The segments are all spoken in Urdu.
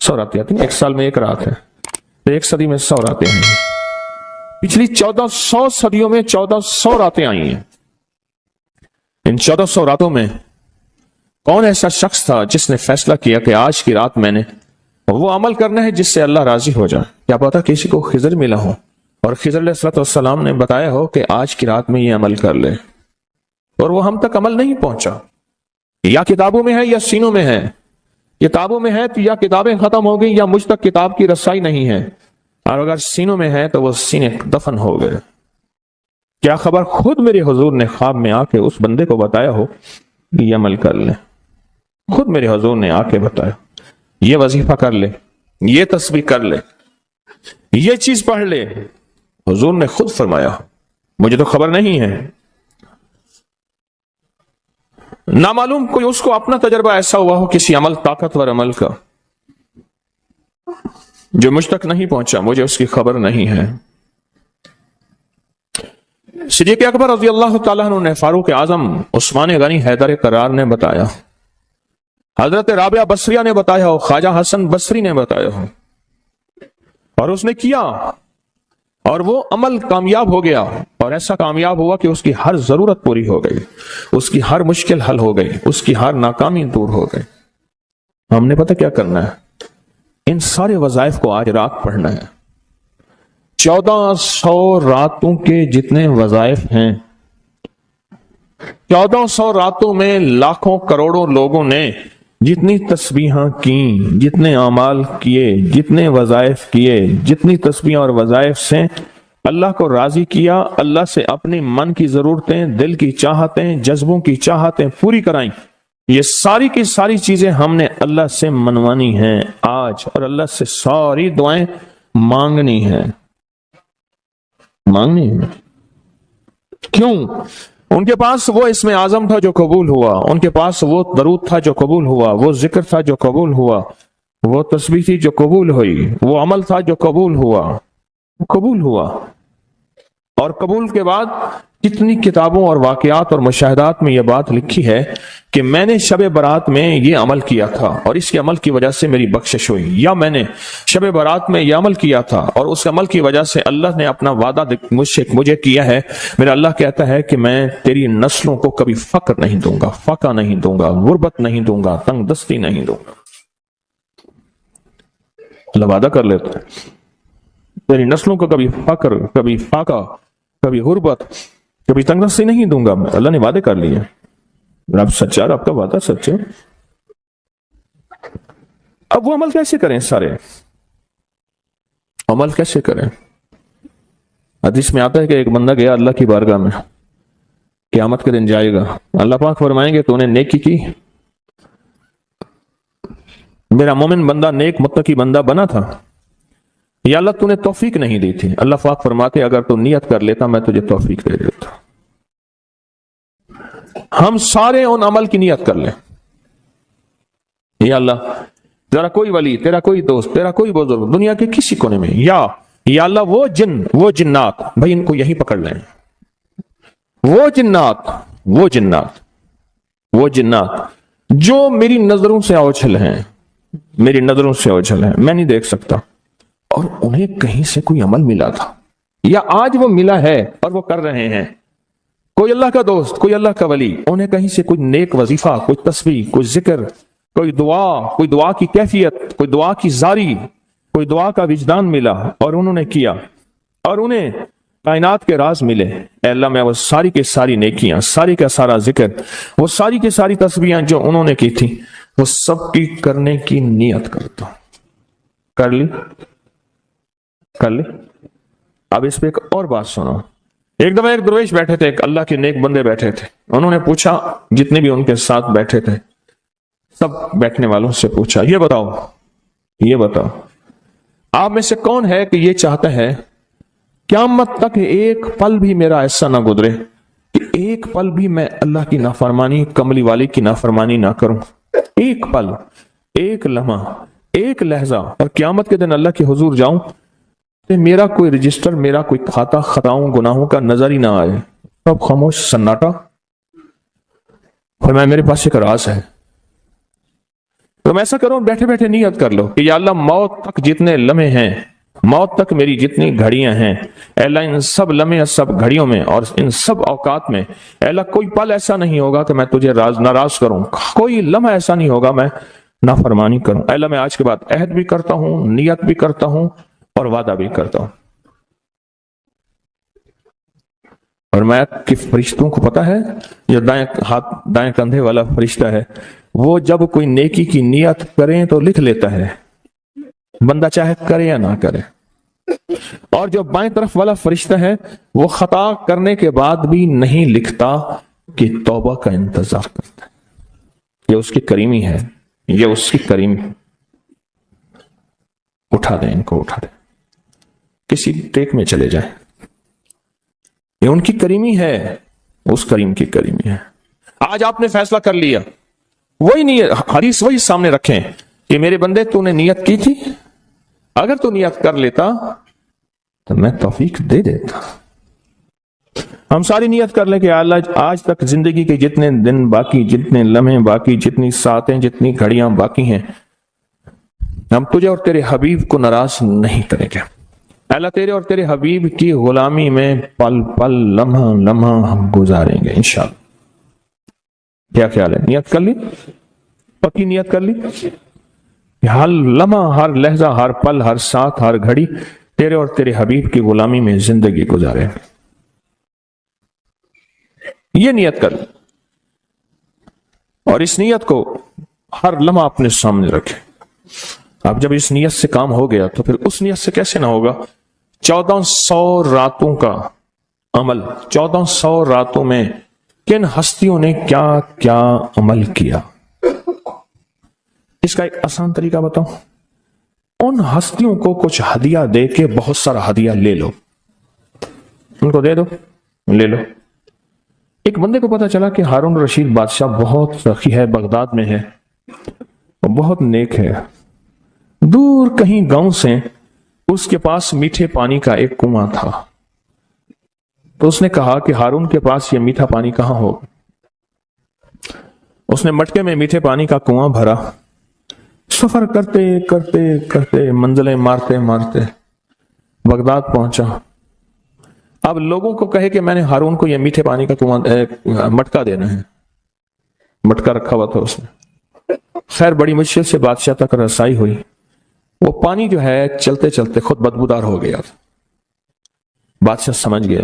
100 راتیں آتی ہیں، ایک سال میں ایک رات ہے تو ایک صدی میں 100 راتیں آئی ہیں۔ پچھلی 1400 صدیوں میں 1400 راتیں آئی ہیں۔ ان 1400 راتوں میں کون ایسا شخص تھا جس نے فیصلہ کیا کہ آج کی رات میں نے وہ عمل کرنا ہے جس سے اللہ راضی ہو جائے؟ کیا پتا کسی کو خضر ملا ہو اور خضر علیہ السلام نے بتایا ہو کہ آج کی رات میں یہ عمل کر لے، اور وہ ہم تک عمل نہیں پہنچا۔ یا کتابوں میں ہے یا سینوں میں ہے۔ کتابوں میں ہے تو یا کتابیں ختم ہو گئی یا مجھ تک کتاب کی رسائی نہیں ہے، اور اگر سینوں میں ہے تو وہ سینے دفن ہو گئے۔ کیا خبر خود میرے حضور نے خواب میں آ کے اس بندے کو بتایا ہو کہ یہ عمل کر لے، خود میرے حضور نے آ کے بتایا یہ وظیفہ کر لے، یہ تسبیح کر لے، یہ چیز پڑھ لے۔ حضور نے خود فرمایا مجھے تو خبر نہیں ہے۔ نامعلوم کوئی اس کو اپنا تجربہ ایسا ہوا ہو کسی عمل، طاقتور عمل کا، جو مجھ تک نہیں پہنچا، مجھے اس کی خبر نہیں ہے۔ صدیق اکبر رضی اللہ تعالیٰ عنہ نے فاروق اعظم عثمان غنی حیدر کرار نے بتایا، حضرت رابعہ بصریہ نے بتایا ہو، خواجہ حسن بصری نے بتایا ہو، اور اس نے کیا اور وہ عمل کامیاب ہو گیا، اور ایسا کامیاب ہوا کہ اس کی ہر ضرورت پوری ہو گئی، اس کی ہر مشکل حل ہو گئی، اس کی ہر ناکامی دور ہو گئی۔ ہم نے پتہ کیا کرنا ہے؟ ان سارے وظائف کو آج رات پڑھنا ہے۔ 1400 راتوں کے جتنے وظائف ہیں، 1400 راتوں میں لاکھوں کروڑوں لوگوں نے جتنی تسبیحاں کیں، جتنے اعمال کیے، جتنے وظائف کیے، جتنی تسبیحاں اور وظائف سے اللہ کو راضی کیا، اللہ سے اپنی من کی ضرورتیں، دل کی چاہتیں، جذبوں کی چاہتیں پوری کرائیں، یہ ساری کی ساری چیزیں ہم نے اللہ سے منوانی ہیں آج، اور اللہ سے ساری دعائیں مانگنی ہیں۔ مانگنی ہے کیوں؟ ان کے پاس وہ اسم اعظم تھا جو قبول ہوا، ان کے پاس وہ درود تھا جو قبول ہوا، وہ ذکر تھا جو قبول ہوا، وہ تسبیح تھی جو قبول ہوئی، وہ عمل تھا جو قبول ہوا۔ اور قبول کے بعد کتنی کتابوں اور واقعات اور مشاہدات میں یہ بات لکھی ہے کہ میں نے شب برات میں یہ عمل کیا تھا اور اس کے عمل کی وجہ سے میری بخشش ہوئی، یا میں نے شب برات میں یہ عمل کیا تھا اور اس عمل کی وجہ سے اللہ نے اپنا وعدہ مجھے کیا ہے، میرا اللہ کہتا ہے کہ میں تیری نسلوں کو کبھی فقر نہیں دوں گا، فقہ نہیں دوں گا، غربت نہیں دوں گا، تنگ دستی نہیں دوں گا۔ اللہ وعدہ کر لیتا ہے تیری نسلوں کو کبھی فقر، کبھی فاقہ، کبھی غربت، کبھی تنگ دستی نہیں دوں گا۔ اللہ نے وعدے کر لیے، رب سچا، رب کا وعدہ سچا۔ اب وہ عمل کیسے کریں؟ سارے عمل کیسے کریں؟ حدیث میں آتا ہے کہ ایک بندہ گیا اللہ کی بارگاہ میں، قیامت کے دن جائے گا، اللہ پاک فرمائیں گے تو نے نیکی کی، میرا مومن بندہ نیک متقی بندہ بنا تھا، یا اللہ تو نے توفیق نہیں دی تھی؟ اللہ پاک فرماتے اگر تو نیت کر لیتا میں تجھے توفیق دے دیتا۔ ہم سارے ان عمل کی نیت کر لیں، یا اللہ ذرا کوئی ولی، تیرا کوئی دوست، تیرا کوئی بزرگ دنیا کے کسی کونے میں، یا اللہ وہ جن، وہ جنات، بھائی ان کو یہی پکڑ لیں، وہ جنات جو میری نظروں سے اوجھل ہیں، میں نہیں دیکھ سکتا، اور انہیں کہیں سے کوئی عمل ملا تھا یا آج وہ ملا ہے اور وہ کر رہے ہیں، کوئی اللہ کا دوست، کوئی اللہ کا ولی، انہیں کہیں سے کوئی نیک وظیفہ، کوئی تسبیح، کوئی ذکر، کوئی دعا کی کیفیت، کوئی دعا کی زاری، کوئی دعا کا وجدان ملا اور انہوں نے کیا، اور انہیں کائنات کے راز ملے۔ اے اللہ میں وہ ساری کے ساری نیکیاں، ساری کا سارا ذکر، وہ ساری کی ساری تسبیحاں جو انہوں نے کی تھی، وہ سب کی کرنے کی نیت کرتا ہوں۔ کر لی؟ اب اس پہ ایک اور بات سنو۔ ایک دفعہ ایک درویش بیٹھے تھے، ایک اللہ کے نیک بندے بیٹھے تھے، انہوں نے پوچھا، جتنے بھی ان کے ساتھ بیٹھے تھے سب بیٹھنے والوں سے پوچھا، یہ بتاؤ آپ میں سے کون ہے کہ یہ چاہتا ہے قیامت تک ایک پل بھی میرا ایسا نہ گزرے کہ ایک پل بھی میں اللہ کی نافرمانی، کملی والی کی نافرمانی نہ کروں، ایک پل، ایک لمحہ، ایک لہجہ، اور قیامت کے دن اللہ کے حضور جاؤں کہ میرا کوئی رجسٹر، میرا کوئی کھاتا خطاؤں گناہوں کا نظر ہی نہ آئے، سب خاموش، سناٹا۔ فرمایا میرے پاس ایک راز ہے، تم ایسا کرو، بیٹھے بیٹھے نیت کر لو کہ یا اللہ موت تک جتنے لمحے ہیں، موت تک میری جتنی گھڑیاں ہیں، اے اللہ ان سب لمحے، سب گھڑیوں میں اور ان سب اوقات میں اے اللہ کوئی پل ایسا نہیں ہوگا کہ میں تجھے ناراض کروں، کوئی لمحہ ایسا نہیں ہوگا میں نافرمانی کروں۔ اے اللہ میں آج کے بعد عہد بھی کرتا ہوں، نیت بھی کرتا ہوں اور وعدہ بھی کرتا ہوں۔ اور میں کہ فرشتوں کو پتا ہے، جو دائیں کندھے والا فرشتہ ہے وہ جب کوئی نیکی کی نیت کریں تو لکھ لیتا ہے، بندہ چاہے کرے یا نہ کرے۔ اور جو بائیں طرف والا فرشتہ ہے وہ خطا کرنے کے بعد بھی نہیں لکھتا کہ توبہ کا انتظار کرتا ہے۔ یہ اس کی کریمی ہے، یہ اس کی کریمی۔ اٹھا دیں ان کو، اٹھا دیں، کسی ٹیک میں چلے جائیں، یہ ان کی کریمی ہے، اس کریم کی کریمی ہے۔ آج آپ نے فیصلہ کر لیا، وہی نیت، حدیث وہی سامنے رکھیں کہ میرے بندے تو نے نیت کی تھی، اگر تو نیت کر لیتا تو میں توفیق دے دیتا۔ ہم ساری نیت کر لیں کہ اللہ آج تک زندگی کے جتنے دن باقی، جتنے لمحے باقی، جتنی ساعتیں، جتنی گھڑیاں باقی ہیں، ہم تجھے اور تیرے حبیب کو ناراض نہیں کریں گے۔ اللہ تیرے اور تیرے حبیب کی غلامی میں پل پل، لمحہ لمحہ ہم گزاریں گے انشاءاللہ۔ کیا خیال ہے؟ نیت کر لی؟ پکی نیت کر لی؟ ہر لمحہ، ہر لہجہ، ہر پل، ہر ساتھ، ہر گھڑی تیرے اور تیرے حبیب کی غلامی میں زندگی گزارے۔ یہ نیت کر، اور اس نیت کو ہر لمحہ اپنے سامنے رکھے۔ اب جب اس نیت سے کام ہو گیا تو پھر اس نیت سے کیسے نہ ہوگا؟ 1400 راتوں کا عمل، 1400 راتوں میں کن ہستیوں نے کیا کیا عمل کیا، اس کا ایک آسان طریقہ بتاؤں۔ ان ہستیوں کو کچھ ہدیہ دے کے بہت سارا ہدیہ لے لو، ان کو دے دو، لے لو۔ ایک بندے کو پتا چلا کہ ہارون رشید بادشاہ بہت سخی ہے، بغداد میں ہے، اور بہت نیک ہے۔ دور کہیں گاؤں سے اس کے پاس میٹھے پانی کا ایک کنواں تھا، تو اس نے کہا کہ ہارون کے پاس یہ میٹھا پانی کہاں ہوگا؟ اس نے مٹکے میں میٹھے پانی کا کنواں بھرا، سفر کرتے کرتے کرتے، منزلیں مارتے مارتے بغداد پہنچا۔ اب لوگوں کو کہے کہ میں نے ہارون کو یہ میٹھے پانی کا کنواں مٹکا دینا ہے، مٹکا رکھا ہوا تھا اس نے۔ خیر بڑی مشکل سے بادشاہ تک رسائی ہوئی، وہ پانی جو ہے چلتے چلتے خود بدبودار ہو گیا۔ بادشاہ سمجھ گیا،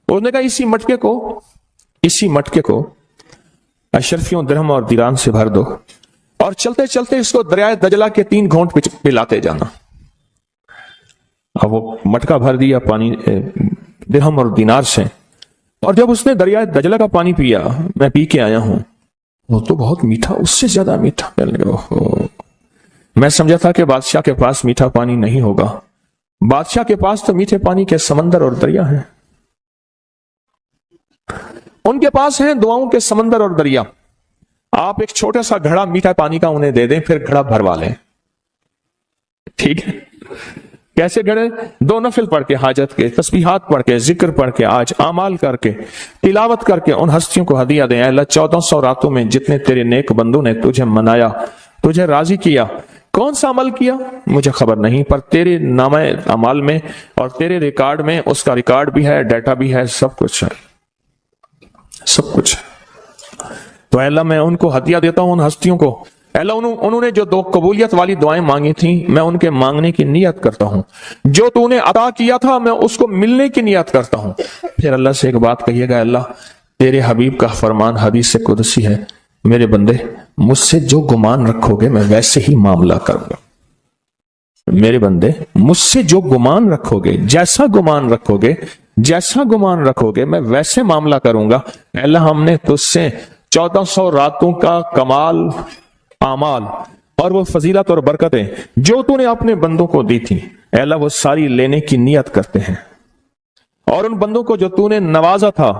انہوں نے کہا اسی مٹکے کو اشرفیوں، درہم اور دیران سے بھر دو، اور چلتے چلتے اس کو دریائے دجلہ کے 3 گھونٹ پلاتے جانا۔ اب وہ مٹکا بھر دیا پانی درہم اور دینار سے، اور جب اس نے دریائے دجلہ کا پانی پیا، میں پی کے آیا ہوں، وہ تو بہت میٹھا، اس سے زیادہ میٹھا۔ میں سمجھا تھا کہ بادشاہ کے پاس میٹھا پانی نہیں ہوگا، بادشاہ کے پاس تو میٹھے پانی کے سمندر اور دریا ہیں، ان کے پاس ہیں دعاؤں کے سمندر اور دریا۔ آپ ایک چھوٹا سا گھڑا میٹھا پانی کا انہیں دے دیں، پھر گھڑا بھروا لیں، ٹھیک ہے؟ کیسے گھڑے؟ 2 نفل پڑھ کے، حاجت کے، تسبیحات پڑھ کے، ذکر پڑھ کے، آج اعمال کر کے، تلاوت کر کے ان ہستیوں کو ہدیہ دیں۔ اے اللہ 1400 راتوں میں جتنے تیرے نیک بندوں نے تجھے منایا، تجھے راضی کیا، کون سا عمل کیا مجھے خبر نہیں، پر تیرے نامہ اعمال میں اور تیرے ریکارڈ میں اس کا ریکارڈ بھی ہے، ڈیٹا بھی ہے، سب کچھ ہے، سب کچھ ہے۔ تو اے اللہ میں ان کو ہدیہ دیتا ہوں، ان ہستیوں کو۔ اے اللہ انہوں نے جو 2 قبولیت والی دعائیں مانگی تھیں، میں ان کے مانگنے کی نیت کرتا ہوں، جو تو نے عطا کیا تھا میں اس کو ملنے کی نیت کرتا ہوں۔ پھر اللہ سے ایک بات کہیے گا، اللہ تیرے حبیب کا فرمان حدیث قدسی ہے، میرے بندے مجھ سے جو گمان رکھو گے میں ویسے ہی معاملہ کروں گا۔ میرے بندے مجھ سے جو گمان رکھو گے، جیسا گمان رکھو گے، جیسا گمان رکھو گے میں ویسے معاملہ کروں گا۔ اے اللہ ہم نے تجھ سے 1400 راتوں کا کمال اعمال اور وہ فضیلت اور برکتیں جو تو نے اپنے بندوں کو دی تھی، اے اللہ وہ ساری لینے کی نیت کرتے ہیں، اور ان بندوں کو جو تو نے نوازا تھا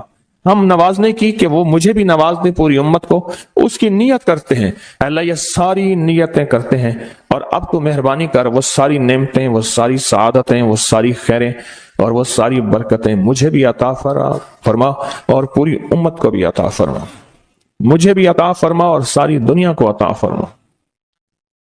ہم نوازنے کی کہ وہ مجھے بھی نواز دے، پوری امت کو، اس کی نیت کرتے ہیں۔ اے اللہ یہ ساری نیتیں کرتے ہیں، اور اب تو مہربانی کر وہ ساری نعمتیں، وہ ساری سعادتیں، وہ ساری خیریں اور وہ ساری برکتیں مجھے بھی عطا فرما اور پوری امت کو بھی عطا فرما، مجھے بھی عطا فرما اور ساری دنیا کو عطا فرما۔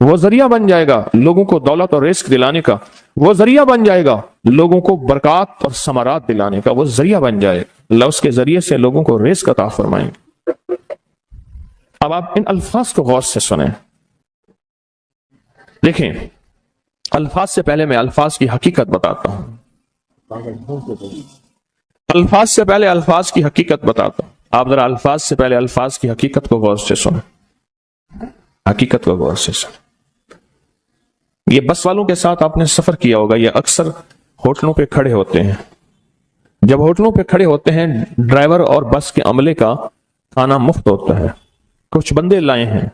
وہ ذریعہ بن جائے گا لوگوں کو دولت اور رزق دلانے کا، وہ ذریعہ بن جائے گا لوگوں کو برکات اور ثمرات دلانے کا، وہ ذریعہ بن جائے گا، اللہ اس کے ذریعے سے لوگوں کو رزق عطا فرمائیں گے۔ اب آپ ان الفاظ کو غور سے سنیں، دیکھیں الفاظ سے پہلے میں الفاظ کی حقیقت بتاتا ہوں، الفاظ سے پہلے الفاظ کی حقیقت بتاتا ہوں، آپ ذرا الفاظ سے پہلے الفاظ کی حقیقت کو غور سے سنیں، حقیقت کو غور سے سنیں۔ یہ بس والوں کے ساتھ آپ نے سفر کیا ہوگا، یہ اکثر ہوٹلوں پہ کھڑے ہوتے ہیں، جب ہوٹلوں پہ کھڑے ہوتے ہیں ڈرائیور اور بس کے عملے کا کھانا مفت ہوتا ہے، کچھ بندے لائے ہیں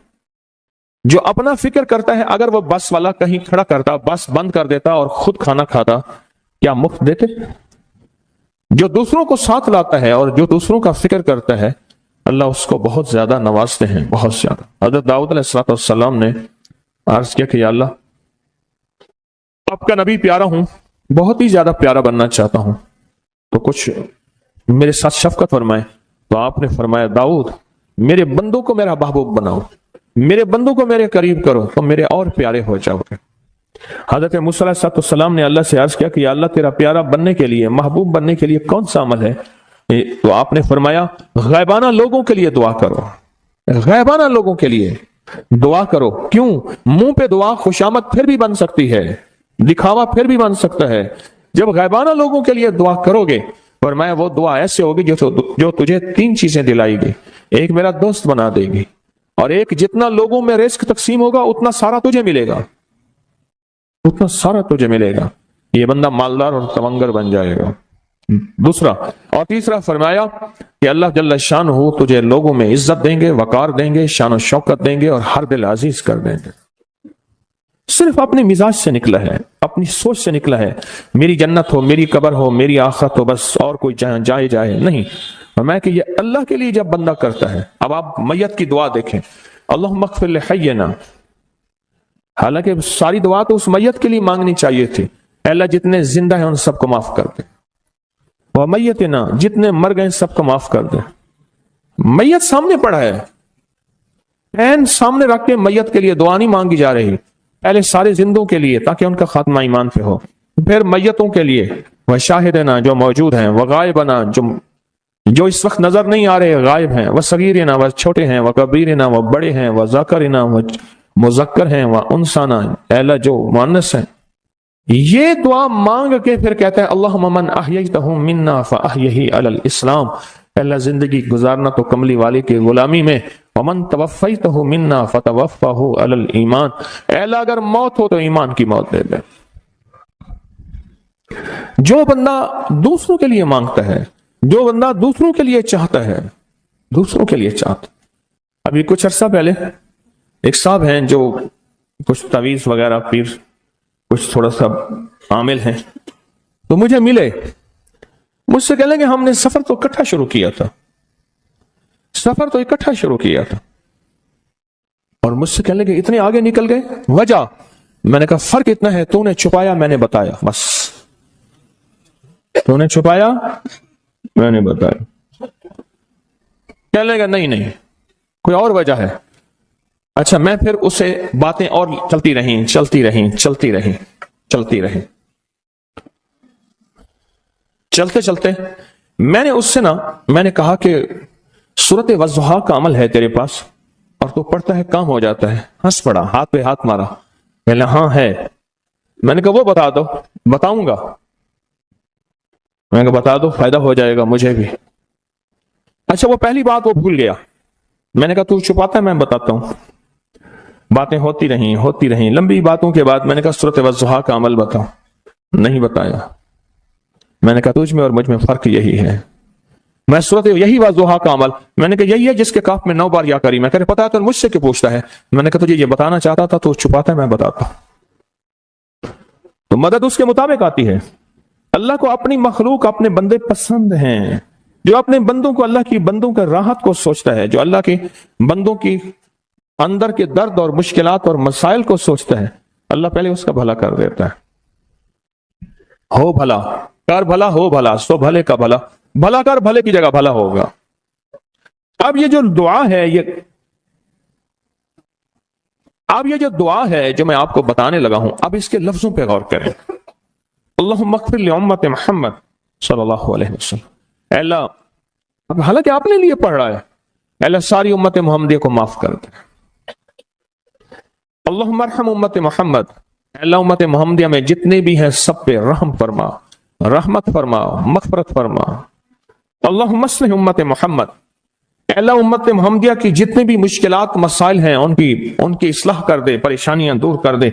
جو اپنا فکر کرتا ہے اگر وہ بس والا کہیں کھڑا کرتا، بس بند کر دیتا اور خود کھانا کھاتا، کیا مفت دیتے؟ جو دوسروں کو ساتھ لاتا ہے اور جو دوسروں کا فکر کرتا ہے اللہ اس کو بہت زیادہ نوازتے ہیں، بہت زیادہ۔ حضرت داؤد علیہ السلام نے عرض کیا کہ یا اللہ آپ کا نبی پیارا ہوں، بہت ہی زیادہ پیارا بننا چاہتا ہوں، تو کچھ میرے ساتھ شفقت فرمائے۔ تو آپ نے فرمایا داؤد میرے بندوں کو میرا محبوب بناؤ، میرے بندوں کو میرے قریب کرو تو میرے اور پیارے ہو جاؤ گے۔ حضرت موسیٰ علیہ السلام نے اللہ سے عرض کیا کہ یا اللہ تیرا پیارا بننے کے لیے، محبوب بننے کے لیے کون سا عمل ہے؟ تو آپ نے فرمایا غیبانہ لوگوں کے لیے دعا کرو، غیبانہ لوگوں کے لیے دعا کرو۔ کیوں؟ منہ پہ دعا خوشامد پھر بھی بن سکتی ہے، دکھاوا پھر بھی بن سکتا ہے، جب غیبانہ لوگوں کے لیے دعا کرو گے فرمایا وہ دعا ایسے ہوگی جو تجھے 3 چیزیں دلائے گی، ایک میرا دوست بنا دے گی، اور ایک جتنا لوگوں میں رزق تقسیم ہوگا اتنا سارا تجھے ملے گا، اتنا سارا تجھے ملے گا، یہ بندہ مالدار اور تونگر بن جائے گا۔ دوسرا اور تیسرا فرمایا کہ اللہ جل شانہ تجھے لوگوں میں عزت دیں گے، وقار دیں گے، شان و شوکت دیں گے اور ہر دل عزیز کر دیں گے۔ صرف اپنے مزاج سے نکلا ہے، اپنی سوچ سے نکلا ہے میری جنت ہو، میری قبر ہو، میری آخرت ہو، بس اور کوئی جائے نہیں۔ فرمایا کہ یہ اللہ کے لیے جب بندہ کرتا ہے۔ اب آپ میت کی دعا دیکھیں، اللہم اغفر لحینا، حالانکہ ساری دعا تو اس میت کے لیے مانگنی چاہیے تھی، اے اللہ جتنے زندہ ہیں ان سب کو معاف کر دے، ومیتنا جتنے مر گئے سب کو معاف کر دے۔ میت سامنے پڑا ہے، عین سامنے رکھ کے میت کے لیے دعا نہیں مانگی جا رہی، پہلے سارے زندوں کے لیے تاکہ ان کا خاتمہ ایمان پہ ہو، پھر میتوں کے لیے، وہ شاہدنا جو موجود ہیں، وہ غائبنا جو اس وقت نظر نہیں آ رہے غائب ہیں، وہ صغیرنا وہ چھوٹے ہیں، وہ کبیرنا وہ بڑے ہیں، وہ ذکرنا وہ مذکر ہیں، وہ انسانا اے اللہ جو مؤنث ہیں۔ یہ دعا مانگ کے پھر کہتا ہے اللہم من احییتہ منا فاحیہ علی الاسلام، اے اللہ زندگی گزارنا تو کملی والے کی غلامی میں، ومن توفیتہ منا فتوفہ علی الایمان، اے اللہ اگر موت ہو تو ایمان کی موت دے دے۔ جو بندہ دوسروں کے لیے مانگتا ہے، جو بندہ دوسروں کے لیے چاہتا ہے، دوسروں کے لیے چاہتا۔ ابھی کچھ عرصہ پہلے ایک صاحب ہیں جو کچھ تعویذ وغیرہ پیر کچھ تھوڑا سا عامل ہیں، تو مجھے ملے، مجھ سے کہنے کہ ہم نے سفر تو اکٹھا شروع کیا تھا، سفر تو اکٹھا شروع کیا تھا، اور مجھ سے کہنے کہ اتنے آگے نکل گئے، وجہ؟ میں نے کہا فرق اتنا ہے تو نے چھپایا میں نے بتایا، بس تو نے چھپایا میں نے بتایا۔ کہنے لگا نہیں کوئی اور وجہ ہے۔ اچھا میں پھر اسے باتیں اور چلتی رہیں چلتے میں نے اس سے میں نے کہا کہ سورت والضحیٰ کا عمل ہے تیرے پاس اور تو پڑھتا ہے کام ہو جاتا ہے؟ ہنس پڑا، ہاتھ پہ ہاتھ مارا، کہنے ہاں ہے۔ میں نے کہا وہ بتا دو۔ بتاؤں گا، میں نے کہا بتا دو فائدہ ہو جائے گا مجھے بھی۔ اچھا وہ پہلی بات وہ بھول گیا، میں نے کہا تو چھپاتا ہے میں بتاتا ہوں۔ باتیں ہوتی رہیں لمبی باتوں کے بعد میں نے کہا سورۃ والضحیٰ کا عمل بتاؤ، نہیں بتایا۔ میں نے کہا تجھ میں اور مجھ میں فرق یہی ہے، میں سورۃ یہی والضحیٰ کا عمل، میں نے کہا یہی ہے جس کے کاف میں 9 بار یا کری، میں کہہ رہے پتا ہے تو مجھ سے کیوں پوچھتا ہے؟ میں نے کہا تجھے یہ بتانا چاہتا تھا تو چھپاتا ہے میں بتاتا ہوں۔ تو مدد اس کے مطابق آتی ہے۔ اللہ کو اپنی مخلوق اپنے بندے پسند ہیں، جو اپنے بندوں کو اللہ کی بندوں کا راحت کو سوچتا ہے، جو اللہ کے بندوں کی اندر کے درد اور مشکلات اور مسائل کو سوچتا ہے، اللہ پہلے اس کا بھلا کر دیتا ہے۔ ہو بھلا کر بھلا، ہو بھلا سو بھلے کا بھلا، بھلا کر بھلے کی جگہ بھلا ہوگا۔ اب یہ جو دعا ہے یہ اب یہ جو دعا ہے جو میں آپ کو بتانے لگا ہوں، اب اس کے لفظوں پہ غور کریں. اللہم اغفر لامت محمد صلی اللہ علیہ وسلم. اے اللہ، اب حالانکہ آپ نے لیے پڑھ رہا ہے، اے اللہ ساری امت محمدیہ کو معاف کر دے. اللہم ارحم امت محمد، اے اللہ امت محمدیہ میں جتنے بھی ہیں سب پہ رحم فرما، رحمت فرما، مغفرت فرما. اللہم اصلح امت محمد، اے اللہ امت محمدیہ کی جتنے بھی مشکلات مسائل ہیں ان کی اصلاح کر دے، پریشانیاں دور کر دے.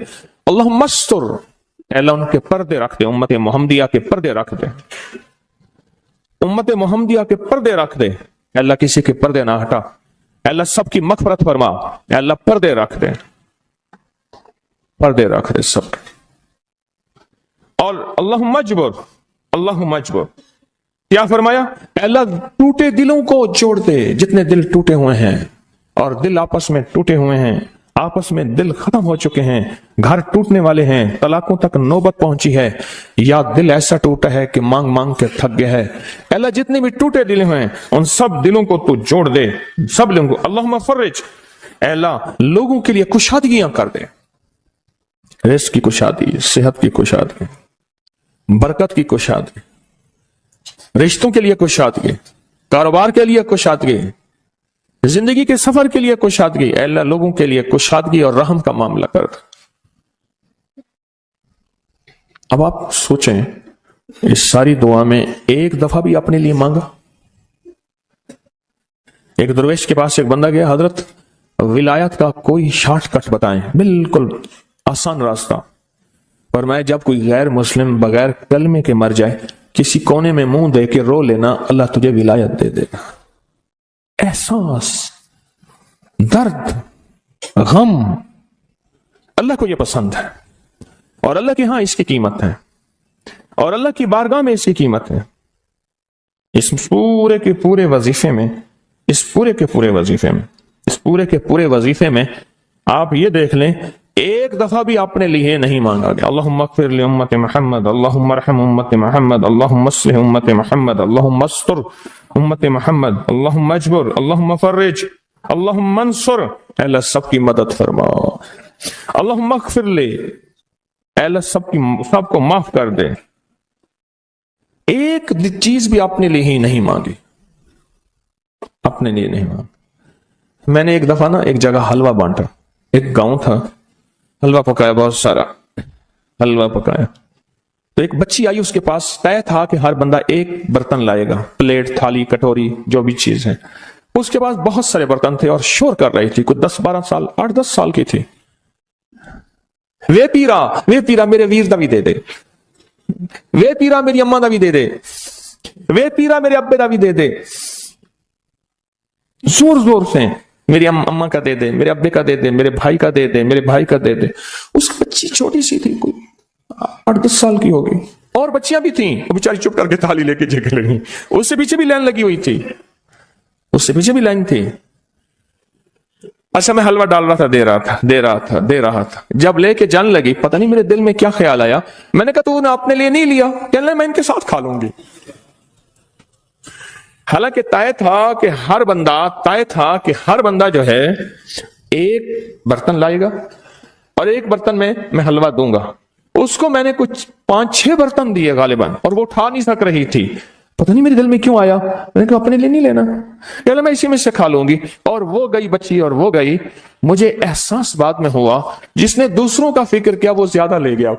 اللہم استر، اے اللہ ان کے پردے رکھ دے، امت محمدیہ کے پردے رکھ دے، امت محمدیہ کے پردے رکھ دے. اے اللہ کسی کے پردے نہ ہٹا، اے اللہ سب کی مغفرت فرما، اے اللہ پردے رکھ دے، پردے رکھ دے سب. اور اللہم اجبر، کیا فرمایا؟ اے اللہ ٹوٹے دلوں کو جوڑ دے، جتنے دل ٹوٹے ہوئے ہیں اور دل آپس میں ٹوٹے ہوئے ہیں، آپس میں دل ختم ہو چکے ہیں، گھر ٹوٹنے والے ہیں، طلاقوں تک نوبت پہنچی ہے، یا دل ایسا ٹوٹا ہے کہ مانگ مانگ کے تھک گیا ہے. اے اللہ جتنے بھی ٹوٹے دل ہیں ان سب دلوں کو تو جوڑ دے، سب دلوں کو. اللہم فرج، اے اللہ لوگوں کے لیے کشادگیاں کر دے، رزق کی کشادگی، صحت کی کشادگی، برکت کی کشادگی، رشتوں کے لیے کشادگی، کاروبار کے لیے کشادگی، زندگی کے سفر کے لیے کشادگی. اے اللہ لوگوں کے لیے کشادگی اور رحم کا معاملہ کر دے. اب آپ سوچیں اس ساری دعا میں ایک دفعہ بھی اپنے لیے مانگا؟ ایک درویش کے پاس ایک بندہ گیا، حضرت ولایت کا کوئی شارٹ کٹ بتائیں، بالکل آسان راستہ. اور میں جب کوئی غیر مسلم بغیر کلمے کے مر جائے، کسی کونے میں منہ دے کے رو لینا، اللہ تجھے ولایت دے دے گا. احساس، درد، غم، اللہ کو یہ پسند ہے، اور اللہ کے ہاں اس کی قیمت ہے، اور اللہ کی بارگاہ میں اس کی قیمت ہے. اس پورے کے پورے وظیفے میں آپ یہ دیکھ لیں ایک دفعہ بھی اپنے لیے نہیں مانگا گیا. اللہم اغفر لامت محمد، اللہم ارحم امت محمد، اللہم اصلح امت محمد، اللہم استر امت محمد، اللہم اجبر، اللہم فرج، اللہم انصر. اے اللہ سب کی مدد فرما. اللہم اغفر لے، اے اللہ سب کو معاف کر دے. ایک چیز بھی اپنے لیے ہی نہیں مانگی، اپنے لیے نہیں مانگی. میں نے ایک دفعہ ایک جگہ حلوہ بانٹا، ایک گاؤں تھا، حلوہ پکایا، بہت سارا حلوہ پکایا. تو ایک بچی آئی، اس کے پاس طے تھا کہ ہر بندہ ایک برتن لائے گا، پلیٹ، تھالی، کٹوری، جو بھی چیز ہے. اس کے پاس بہت سارے برتن تھے اور شور کر رہی تھی، کچھ 10-12 سال، 8-10 سال کی تھی. وے پیرا میرے ویر دا بھی دے دے، وے پیرا میری اماں دا بھی دے دے، وے پیرا میرے ابے دا بھی دے دے. زور زور سے میری اماں کا دے دے، میرے ابے کا دے دے، میرے بھائی کا دے دے، میرے بھائی کا دے دے. اس کی بچی چھوٹی سی تھی، کوئی 8-10 سال کی ہوگی، اور بچیاں بھی تھیں. وہ بیچاری چپ کر کے تھالی لے کے جگہ لگی. اس سے پیچھے بھی لائن لگی ہوئی تھی، اس سے پیچھے بھی لائن تھی. اچھا میں حلوہ ڈال رہا تھا، دے رہا تھا. جب لے کے جان لگی، پتہ نہیں میرے دل میں کیا خیال آیا، میں نے کہا تو نے اپنے لیے نہیں لیا، کہنے لگا میں ان کے ساتھ کھا لوں گی. حالانکہ طے تھا کہ ہر بندہ جو ہے ایک برتن لائے گا اور ایک برتن میں حلوہ دوں گا. اس کو میں نے کچھ 5-6 برتن دیے غالباً، اور وہ اٹھا نہیں سک رہی تھی. پتہ نہیں میرے دل میں کیوں آیا، میں نے کہا اپنے لیے نہیں لینا، کہ میں اسی میں سے کھا لوں گی. اور وہ گئی بچی اور وہ گئی. مجھے احساس بعد میں ہوا جس نے دوسروں کا فکر کیا وہ زیادہ لے گیا.